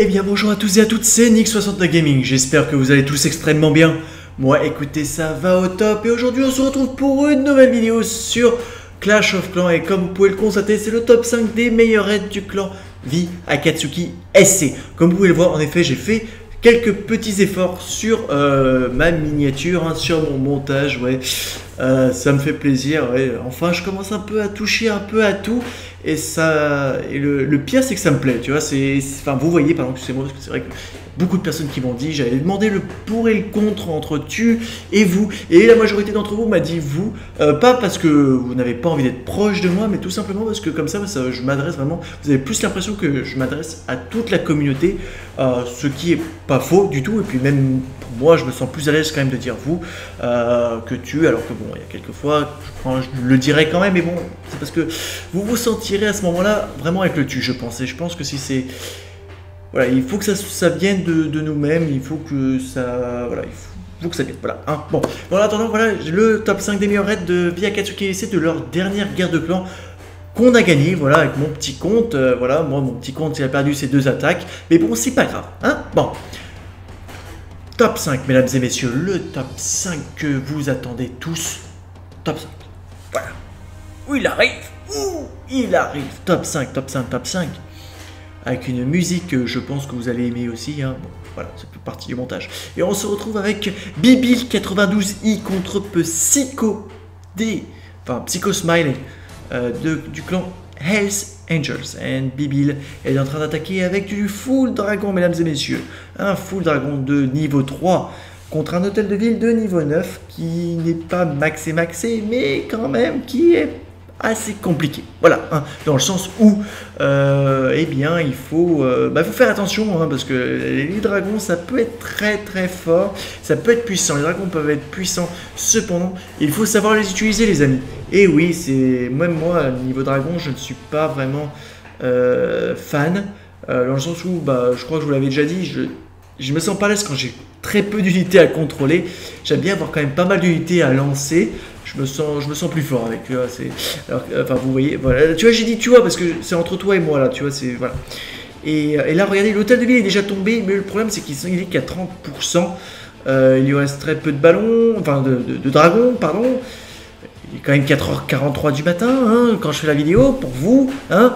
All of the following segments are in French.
Eh bien bonjour à tous et à toutes, c'est Nick69 Gaming, j'espère que vous allez tous extrêmement bien. Moi écoutez, ça va au top et aujourd'hui on se retrouve pour une nouvelle vidéo sur Clash of Clans. Et comme vous pouvez le constater, c'est le top 5 des meilleurs raids du clan V Akatsuki SC. Comme vous pouvez le voir, en effet j'ai fait quelques petits efforts sur ma miniature, hein, sur mon montage, ouais. Ça me fait plaisir, ouais. Enfin je commence un peu à toucher un peu à tout. Et ça, et le pire c'est que ça me plaît, tu vois, enfin vous voyez, pardon, excusez-moi, parce que c'est vrai que beaucoup de personnes qui m'ont dit, j'avais demandé le pour et le contre entre tu et vous, et la majorité d'entre vous m'a dit vous, pas parce que vous n'avez pas envie d'être proche de moi, mais tout simplement parce que comme ça je m'adresse vraiment, vous avez plus l'impression que je m'adresse à toute la communauté, ce qui est pas faux du tout, et puis même pour moi je me sens plus à l'aise quand même de dire vous que tu, alors que bon, il y a quelques fois, je le dirais quand même, mais bon, c'est parce que vous vous sentirez à ce moment-là vraiment avec le tu, je pense, et je pense que si c'est... Voilà, il faut que ça vienne de nous-mêmes, il faut que ça... Voilà, il faut que ça vienne, voilà. Hein. Bon, en attendant, voilà, le top 5 des meilleurs raids de V Akatsuki SC de leur dernière guerre de clans qu'on a gagné, voilà, avec mon petit compte. Voilà, moi, mon petit compte, il a perdu ses 2 attaques, mais bon, c'est pas grave, hein. Bon. Top 5, mesdames et messieurs, le top 5 que vous attendez tous. Top 5. Voilà. Où il arrive. Ouh, il arrive. Top 5, top 5, top 5. Avec une musique que je pense que vous allez aimer aussi. Hein. Bon, voilà, ça fait partie du montage. Et on se retrouve avec Bibil92i contre Psycho D. Enfin, Psycho Smiley du clan Hells Angels. Et Bibil est en train d'attaquer avec du full dragon, mesdames et messieurs. Un full dragon de niveau 3 contre un hôtel de ville de niveau 9 qui n'est pas maxé, mais quand même qui est assez compliqué, voilà, hein, dans le sens où eh bien il faut faire attention, hein, parce que les dragons ça peut être très fort, ça peut être puissant, les dragons peuvent être puissants, cependant il faut savoir les utiliser, les amis. Et oui, c'est même moi niveau dragon je ne suis pas vraiment fan, dans le sens où je crois que je vous l'avais déjà dit, je me sens pas à l'aise quand j'ai très peu d'unités à contrôler. J'aime bien avoir quand même pas mal d'unités à lancer. Je me sens plus fort avec. Enfin, vous voyez, voilà. Tu vois, j'ai dit, tu vois, parce que c'est entre toi et moi là. Tu vois, c'est voilà. Et là, regardez, l'hôtel de ville est déjà tombé, mais le problème c'est qu'il est qu'à 30%. Il lui reste très peu de ballons, enfin de dragons, pardon. Il est quand même 4h43 du matin, hein, quand je fais la vidéo pour vous, hein.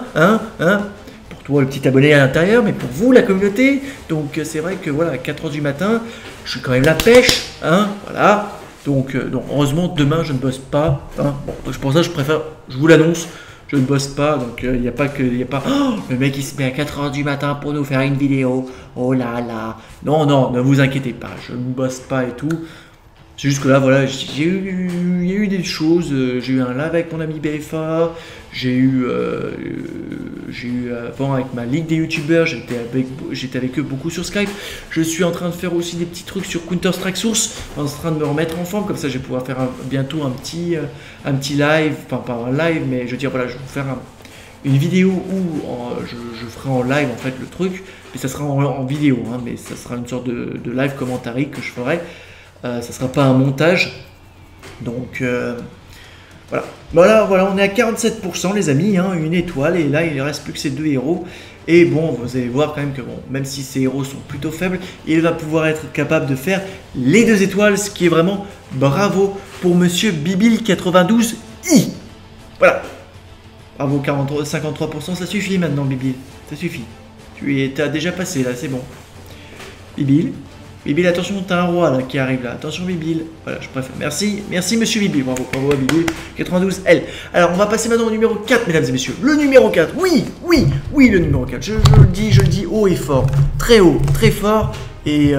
Toi le petit abonné à l'intérieur, mais pour vous la communauté. Donc c'est vrai que voilà, à 4h du matin, je suis quand même la pêche, hein, voilà. Donc heureusement demain je ne bosse pas, hein. Bon, pour ça je vous l'annonce, je ne bosse pas, donc il n'y a pas oh, le mec il se met à 4h du matin pour nous faire une vidéo, oh là là. Non, ne vous inquiétez pas, je ne bosse pas et tout. C'est juste que là, voilà, il y a eu des choses, j'ai eu un live avec mon ami BFA, j'ai eu avant avec ma ligue des youtubeurs, j'étais avec eux beaucoup sur Skype, je suis en train de faire aussi des petits trucs sur Counter-Strike Source, en train de me remettre en forme, comme ça je vais pouvoir faire bientôt un petit live, enfin pas un live, mais je veux dire, voilà, je vais vous faire une vidéo où je ferai en live en fait le truc, mais ça sera en vidéo, hein, mais ça sera une sorte de live commentary que je ferai. Ça sera pas un montage, donc voilà, on est à 47% les amis, hein, une étoile, et là il ne reste plus que ces 2 héros, et bon, vous allez voir quand même que bon, même si ces héros sont plutôt faibles, il va pouvoir être capable de faire les 2 étoiles, ce qui est vraiment bravo pour monsieur Bibil92i, voilà, bravo, 53%, ça suffit maintenant Bibil, ça suffit, tu as déjà passé là, c'est bon, Bibil, attention, t'as un roi là qui arrive là. Attention Bibil. Voilà, je préfère. Merci monsieur Bibil. Bravo à Bibil. 92L. Alors, on va passer maintenant au numéro 4, mesdames et messieurs. Le numéro 4. Oui, le numéro 4. Je le dis haut et fort. Très haut, très fort. Et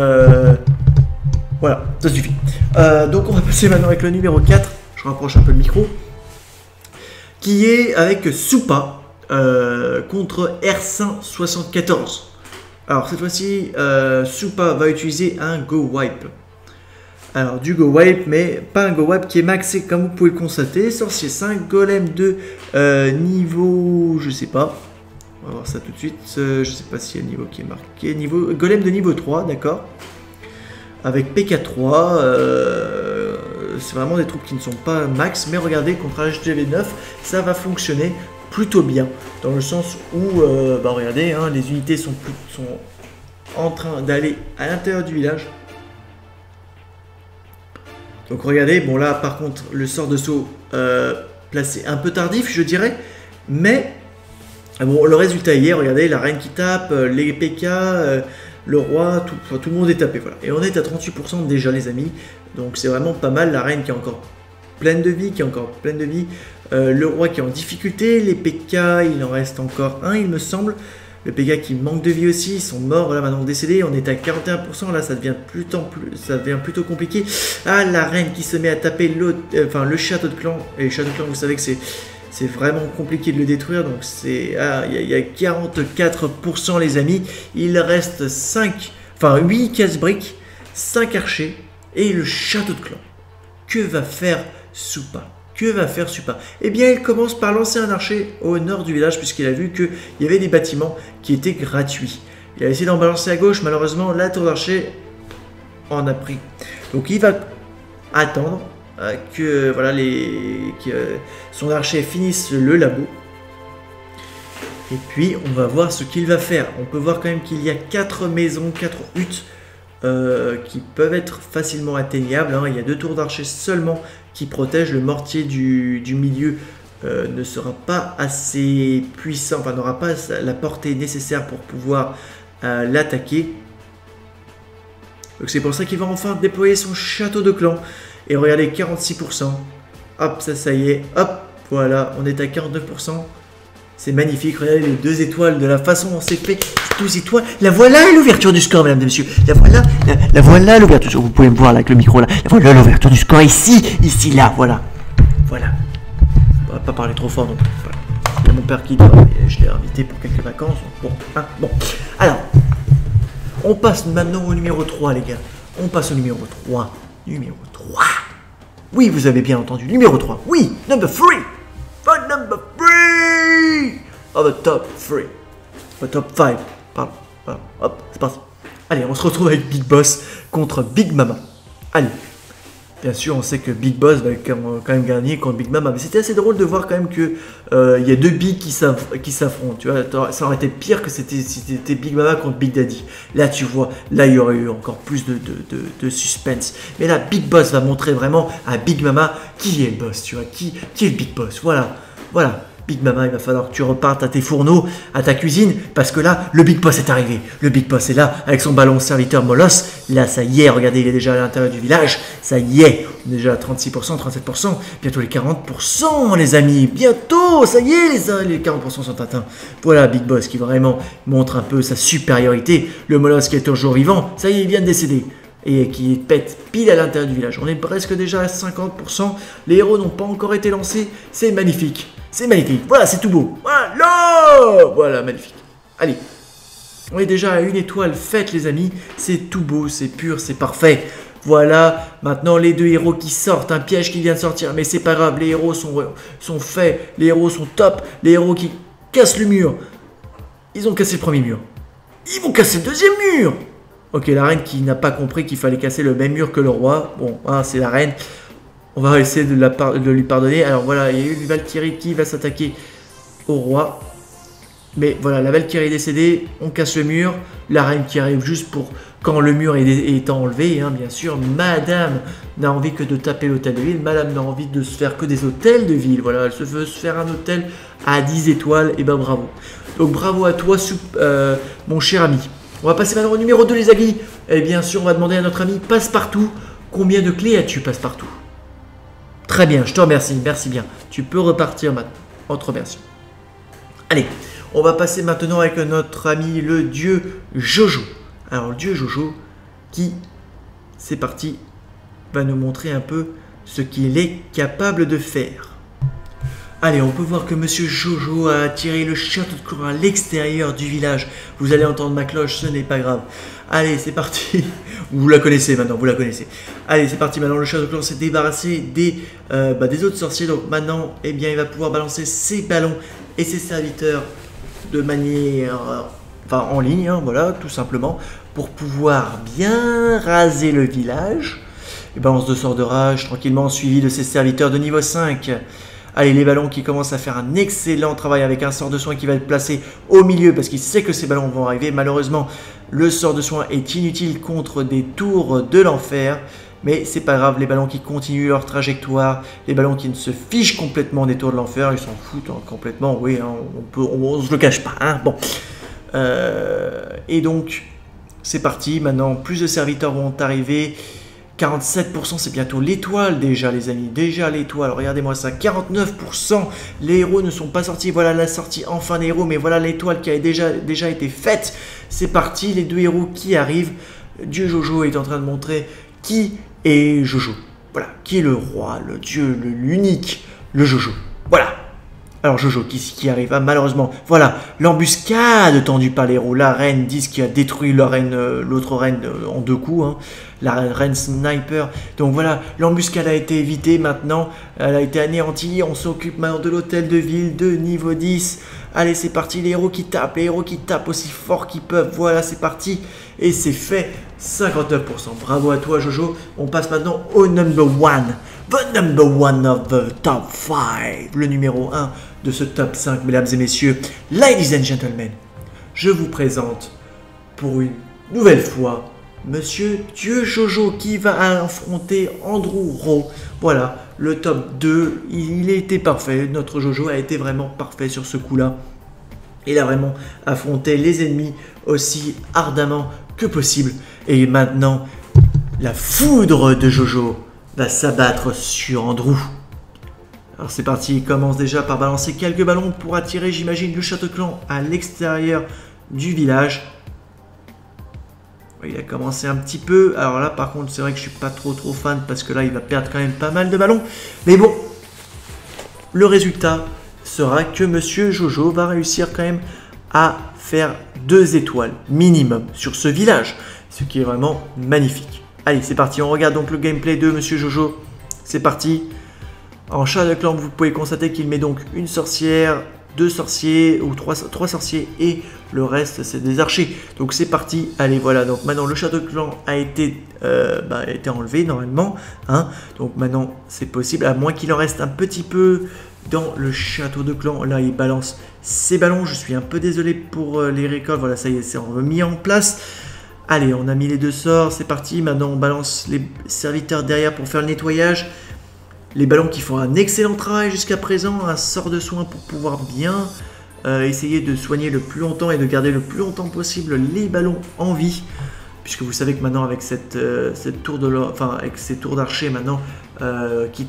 voilà, ça suffit. Donc, on va passer maintenant avec le numéro 4. Je rapproche un peu le micro. Qui est avec Supa contre R574. Alors cette fois-ci, Supa va utiliser un Go Wipe. Alors du Go Wipe, mais pas un Go Wipe qui est maxé comme vous pouvez le constater. Sorcier 5, Golem de niveau, je sais pas. On va voir ça tout de suite. Je sais pas s'il y a un niveau qui est marqué. Golem de niveau 3, d'accord. Avec PK3. C'est vraiment des troupes qui ne sont pas max. Mais regardez, contre HGV9, ça va fonctionner plutôt bien, dans le sens où, regardez, hein, les unités sont en train d'aller à l'intérieur du village. Donc regardez, bon là par contre le sort de saut placé un peu tardif je dirais, mais bon le résultat hier, regardez la reine qui tape, les PK, le roi, tout le monde est tapé, voilà. Et on est à 38% déjà les amis, donc c'est vraiment pas mal, la reine qui est encore pleine de vie, le roi qui est en difficulté, les PK il en reste encore un il me semble. Le PK qui manque de vie aussi, ils sont morts, voilà maintenant décédés, on est à 41%, là ça devient plutôt compliqué. Ah, la reine qui se met à taper le château de clan, et le château de clan vous savez que c'est vraiment compliqué de le détruire, donc il y a 44% les amis, il reste 8 casse-briques, 5 archers, et le château de clan. Que va faire Supa? Que va faire Supa? Eh bien, il commence par lancer un archer au nord du village puisqu'il a vu qu'il y avait des bâtiments qui étaient gratuits. Il a essayé d'en balancer à gauche, malheureusement, la tour d'archer en a pris. Donc, il va attendre que voilà, son archer finisse le labo. Et puis, on va voir ce qu'il va faire. On peut voir quand même qu'il y a 4 maisons, 4 huttes qui peuvent être facilement atteignables. Il y a 2 tours d'archer seulement qui protège. Le mortier du milieu ne sera pas assez puissant, enfin n'aura pas la portée nécessaire pour pouvoir l'attaquer. Donc c'est pour ça qu'il va enfin déployer son château de clan. Et regardez, 46%. Hop, ça y est. Hop, voilà, on est à 49%. C'est magnifique, regardez les 2 étoiles, de la façon dont c'est fait, 12 étoiles. La voilà l'ouverture du score, mesdames et messieurs. La voilà l'ouverture. Vous pouvez me voir là avec le micro là. La voilà l'ouverture du score ici, là, voilà. Voilà. On va pas parler trop fort non plus. Voilà. Il y a mon père qui dort, et je l'ai invité pour quelques vacances. Bon, bon. Alors, on passe maintenant au numéro 3, les gars. On passe au numéro 3. Numéro 3. Oui, vous avez bien entendu. Numéro 3. Oui, number 3. Number 3 of the top 3. The top 5. Pardon. Voilà. Hop, c'est parti. Allez, on se retrouve avec Big Boss contre Big Mama. Allez. Bien sûr, on sait que Big Boss va quand même gagner contre Big Mama. Mais c'était assez drôle de voir quand même que il y a 2 Big qui s'affrontent. Tu vois, ça aurait été pire que si c'était Big Mama contre Big Daddy. Là, tu vois, là, il y aurait eu encore plus de suspense. Mais là, Big Boss va montrer vraiment à Big Mama qui est le boss, tu vois, qui est le Big Boss. Voilà. Big Mama, il va falloir que tu repartes à tes fourneaux, à ta cuisine, parce que là, le Big Boss est arrivé. Le Big Boss est là, avec son ballon serviteur Molos. Là, ça y est, regardez, il est déjà à l'intérieur du village. Ça y est, on est déjà à 36%, 37%, bientôt les 40%, les amis. Bientôt, ça y est, les 40% sont atteints. Voilà, Big Boss qui vraiment montre un peu sa supériorité. Le Molos qui est toujours vivant, ça y est, il vient de décéder. Et qui pète pile à l'intérieur du village. On est presque déjà à 50%. Les héros n'ont pas encore été lancés. C'est magnifique. C'est magnifique. Voilà, c'est tout beau. Voilà, magnifique. Allez. On est déjà à 1 étoile faite, les amis. C'est tout beau, c'est pur, c'est parfait. Voilà. Maintenant, les 2 héros qui sortent. Un piège qui vient de sortir. Mais c'est pas grave. Les héros sont faits. Les héros sont top. Les héros qui cassent le mur. Ils ont cassé le premier mur. Ils vont casser le deuxième mur. Ok, la reine qui n'a pas compris qu'il fallait casser le même mur que le roi. Bon, c'est la reine. On va essayer de lui pardonner. Alors voilà, il y a eu une Valkyrie qui va s'attaquer au roi. Mais voilà, la Valkyrie est décédée. On casse le mur. La reine qui arrive juste pour quand le mur est enlevé. Hein, bien sûr, madame n'a envie que de taper l'hôtel de ville. Madame n'a envie de se faire que des hôtels de ville. Voilà, elle se veut se faire un hôtel à 10 étoiles. Et ben bravo. Donc bravo à toi, mon cher ami. On va passer maintenant au numéro 2, les amis. Et bien sûr, on va demander à notre ami Passepartout. Combien de clés as-tu, Passepartout? Très bien, je te remercie. Merci bien. Tu peux repartir maintenant. On te remercie. Allez, on va passer maintenant avec notre ami le dieu Jojo. Alors, le dieu Jojo, qui, c'est parti, va nous montrer un peu ce qu'il est capable de faire. Allez, on peut voir que Monsieur Jojo a tiré le château de clan à l'extérieur du village. Vous allez entendre ma cloche, ce n'est pas grave. Allez, c'est parti. Vous la connaissez maintenant, vous la connaissez. Allez, c'est parti. Maintenant, le château de clan s'est débarrassé des autres sorciers. Donc maintenant, eh bien, il va pouvoir balancer ses ballons et ses serviteurs de manière, en ligne, hein, voilà, tout simplement, pour pouvoir bien raser le village. Il balance 2 sorts de rage tranquillement, suivi de ses serviteurs de niveau 5. Allez, les ballons qui commencent à faire un excellent travail avec un sort de soin qui va être placé au milieu parce qu'il sait que ces ballons vont arriver. Malheureusement, le sort de soin est inutile contre des tours de l'enfer. Mais c'est pas grave, les ballons qui continuent leur trajectoire, les ballons qui ne se fichent complètement des tours de l'enfer, ils s'en foutent hein, complètement, oui, hein, on se le cache pas. Hein, bon. Et donc, c'est parti, maintenant plus de serviteurs vont arriver. 47%, c'est bientôt l'étoile déjà les amis, déjà l'étoile, regardez-moi ça, 49%, les héros ne sont pas sortis, voilà la sortie enfin des héros, mais voilà l'étoile qui a déjà été faite, c'est parti, les 2 héros qui arrivent, Dieu Jojo est en train de montrer qui est Jojo, voilà, qui est le roi, le dieu, l'unique, le Jojo, voilà. Alors Jojo qui arrive, ah, malheureusement, voilà, l'embuscade tendue par les héros, la reine 10 qui a détruit la reine, l'autre reine en 2 coups, hein, la reine sniper, donc voilà, l'embuscade a été évitée maintenant, elle a été anéantie, on s'occupe maintenant de l'hôtel de ville de niveau 10, allez c'est parti, les héros qui tapent aussi fort qu'ils peuvent, voilà c'est parti, et c'est fait, 59%, bravo à toi Jojo, on passe maintenant au number 1, the number 1 of the top 5, le numéro 1 de ce top 5, mesdames et messieurs, ladies and gentlemen, je vous présente pour une nouvelle fois Monsieur Dieu Jojo qui va affronter Andrew Rowe. Voilà, le top 2, il a été parfait, notre Jojo a été vraiment parfait sur ce coup-là. Il a vraiment affronté les ennemis aussi ardemment que possible. Et maintenant, la foudre de Jojo va s'abattre sur Andrew. Alors c'est parti, il commence déjà par balancer quelques ballons pour attirer, j'imagine, le château clan à l'extérieur du village. Il a commencé un petit peu. Alors là, par contre, c'est vrai que je suis pas trop fan parce que là, il va perdre quand même pas mal de ballons. Mais bon, le résultat sera que Monsieur Jojo va réussir quand même à faire 2 étoiles minimum sur ce village, ce qui est vraiment magnifique. Allez, c'est parti. On regarde donc le gameplay de Monsieur Jojo. C'est parti. En chat de clan, vous pouvez constater qu'il met donc une sorcière, 2 sorciers ou 3 sorciers et le reste c'est des archers. Donc c'est parti, allez voilà, donc maintenant le château de clan a été enlevé normalement, hein. Donc maintenant c'est possible, à moins qu'il en reste un petit peu dans le château de clan. Là il balance ses ballons, je suis un peu désolé pour les récoltes, voilà ça y est, c'est remis en place. Allez, on a mis les 2 sorts, c'est parti, maintenant on balance les serviteurs derrière pour faire le nettoyage. Les ballons qui font un excellent travail jusqu'à présent, un sort de soin pour pouvoir bien essayer de soigner le plus longtemps et de garder le plus longtemps possible les ballons en vie. Puisque vous savez que maintenant avec cette tour de avec ces tours d'archer maintenant qui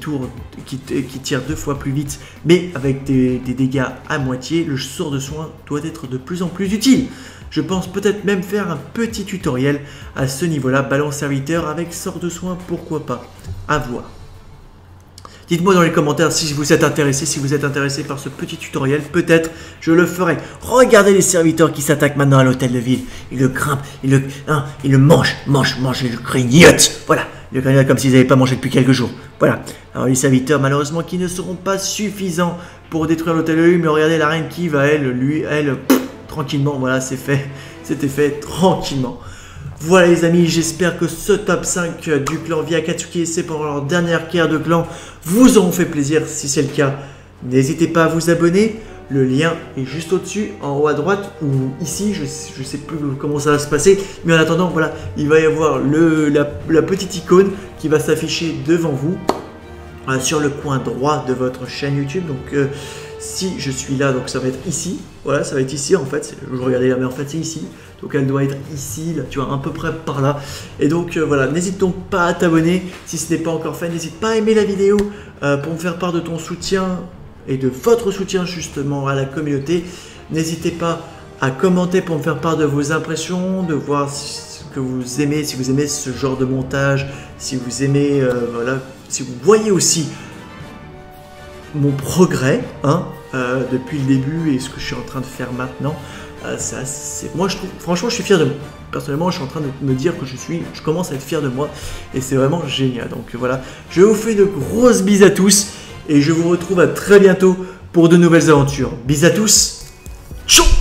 tirent 2 fois plus vite, mais avec des dégâts à moitié, le sort de soin doit être de plus en plus utile. Je pense peut-être même faire un petit tutoriel à ce niveau-là, ballon serviteur avec sort de soin, pourquoi pas, à voir. Dites-moi dans les commentaires si vous êtes intéressé, par ce petit tutoriel, peut-être je le ferai. Regardez les serviteurs qui s'attaquent maintenant à l'hôtel de ville. Ils le grimpent, ils le mangent, ils le grignotent. Voilà, ils le grignotent comme s'ils n'avaient pas mangé depuis quelques jours. Voilà, alors les serviteurs malheureusement qui ne seront pas suffisants pour détruire l'hôtel de ville, mais regardez la reine qui va elle, tranquillement, voilà c'est fait, c'était fait tranquillement. Voilà les amis, j'espère que ce top 5 du clan Vie Akatsuki, c'est pour leur dernière guerre de clan, vous auront fait plaisir. Si c'est le cas, n'hésitez pas à vous abonner. Le lien est juste au-dessus, en haut à droite ou ici, je ne sais plus comment ça va se passer. Mais en attendant, voilà, il va y avoir la petite icône qui va s'afficher devant vous sur le coin droit de votre chaîne YouTube. Donc si je suis là, donc ça va être ici. Voilà, ça va être ici en fait. Je regardais là, mais en fait c'est ici. Donc elle doit être ici, là, tu vois, à peu près par là. Et donc voilà, n'hésite donc pas à t'abonner si ce n'est pas encore fait. N'hésite pas à aimer la vidéo pour me faire part de ton soutien et de votre soutien justement à la communauté. N'hésitez pas à commenter pour me faire part de vos impressions, de voir ce que vous aimez, si vous aimez ce genre de montage, si vous aimez, voilà, si vous voyez aussi mon progrès hein, depuis le début et ce que je suis en train de faire maintenant. Moi je trouve, franchement je suis fier de moi. Personnellement je suis en train de me dire que je commence à être fier de moi et c'est vraiment génial. Donc voilà, je vous fais de grosses bises à tous et je vous retrouve à très bientôt pour de nouvelles aventures. Bisous à tous, ciao.